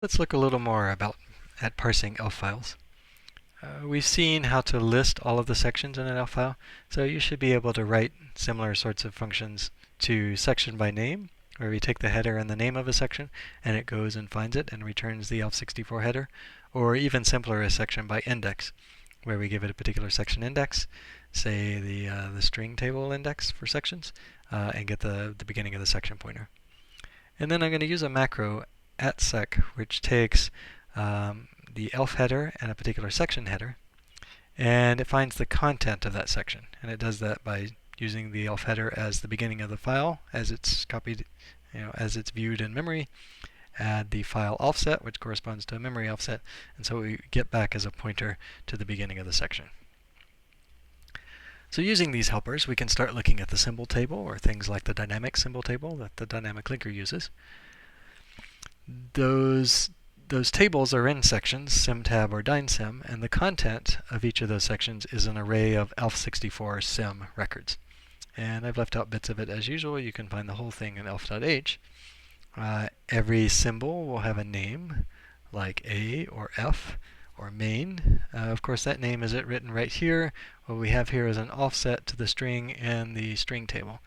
Let's look a little more at parsing ELF files. We've seen how to list all of the sections in an ELF file, so you should be able to write similar sorts of functions to section by name, where we take the header and the name of a section, and it goes and finds it and returns the ELF64 header, or even simpler, a section by index, where we give it a particular section index, say the string table index for sections, and get the beginning of the section pointer. And then I'm going to use a macro @sec, which takes the ELF header and a particular section header, and it finds the content of that section. And it does that by using the ELF header as the beginning of the file, as it's copied, as it's viewed in memory. Add the file offset, which corresponds to a memory offset, and so we get back as a pointer to the beginning of the section. So using these helpers, we can start looking at the symbol table, or things like the dynamic symbol table that the dynamic linker uses. Those tables are in sections, symtab or dynesim, and the content of each of those sections is an array of ELF64 sim records. And I've left out bits of it as usual. You can find the whole thing in elf.h. Every symbol will have a name, like A or F or main. Of course, that name is written right here. What we have here is an offset to the string in the string table,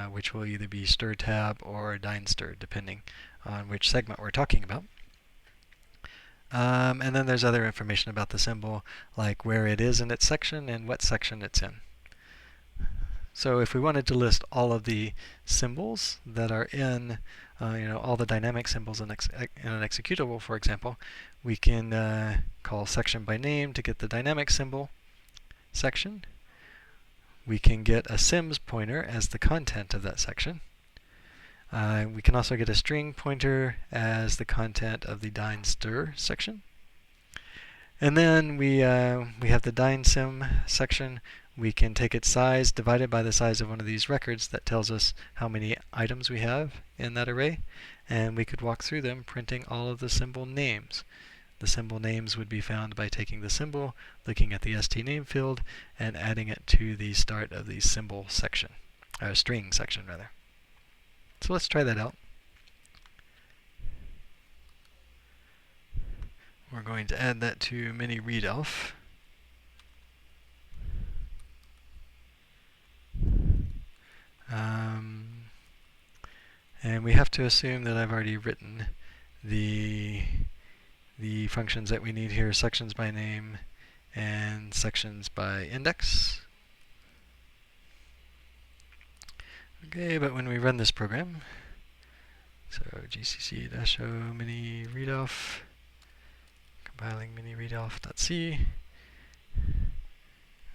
which will either be stir_tab or dyne_stir, depending on which segment we're talking about. And then there's other information about the symbol, like where it is in its section and what section it's in. So if we wanted to list all of the symbols that are in, all the dynamic symbols in an executable, for example, we can call section by name to get the dynamic symbol section. We can get a sims pointer as the content of that section. We can also get a string pointer as the content of the dyne_stir section. And then we have the dynesim section. We can take its size divided by the size of one of these records. That tells us how many items we have in that array. And we could walk through them, printing all of the symbol names. The symbol names would be found by taking the symbol, looking at the stname field, and adding it to the start of the symbol section, or string section rather. So let's try that out. We're going to add that to mini readelf. And we have to assume that I've already written the functions that we need here, sections by name and sections by index. Okay, but when we run this program, so gcc-o mini readelf, compiling mini readelf.c.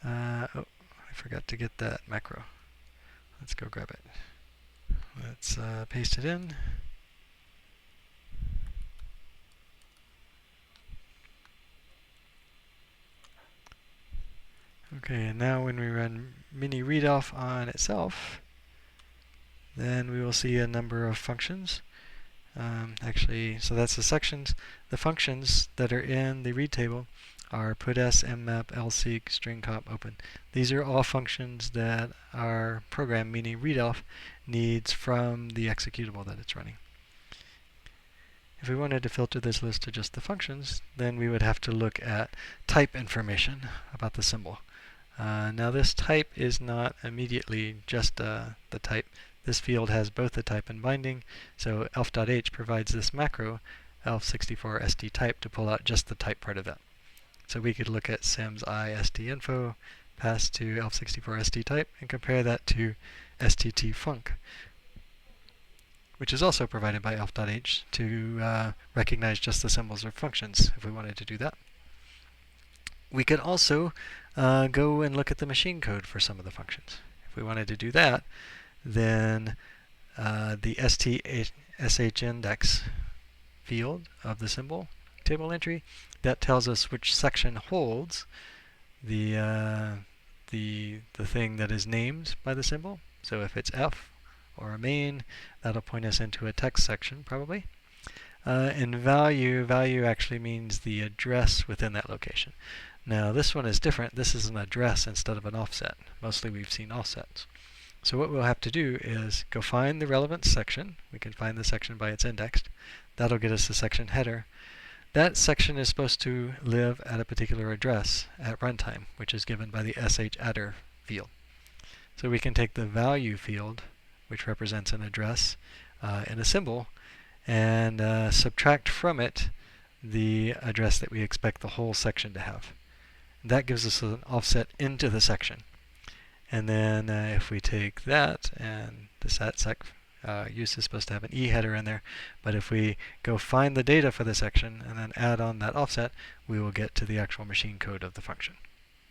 Oh, I forgot to get that macro. Let's go grab it. Let's paste it in. Okay, and now when we run mini readelf on itself, then we will see a number of functions. So that's the sections. The functions that are in the read table are puts, mmap, lseek, string_cop, open. These are all functions that our program, mini readelf, needs from the executable that it's running. If we wanted to filter this list to just the functions, then we would have to look at type information about the symbol. Now this type is not immediately just the type. This field has both the type and binding, so elf.h provides this macro, elf64sttype, to pull out just the type part of that. So we could look at sims i_st_info, pass to elf64sttype, and compare that to sttfunc, which is also provided by elf.h to recognize just the symbols or functions if we wanted to do that. We could also go and look at the machine code for some of the functions. If we wanted to do that, then the sh index field of the symbol table entry, that tells us which section holds the thing that is named by the symbol. So if it's F or a main, that'll point us into a text section probably. And value actually means the address within that location. Now this one is different. This is an address instead of an offset. Mostly we've seen offsets. So what we'll have to do is go find the relevant section. We can find the section by its indexed. That'll get us the section header. That section is supposed to live at a particular address at runtime, which is given by the shadder field. So we can take the value field, which represents an address in a symbol, and subtract from it the address that we expect the whole section to have. That gives us an offset into the section. And then if we take that, and the sat-sec use is supposed to have an e header in there, but if we go find the data for the section and then add on that offset, we will get to the actual machine code of the function.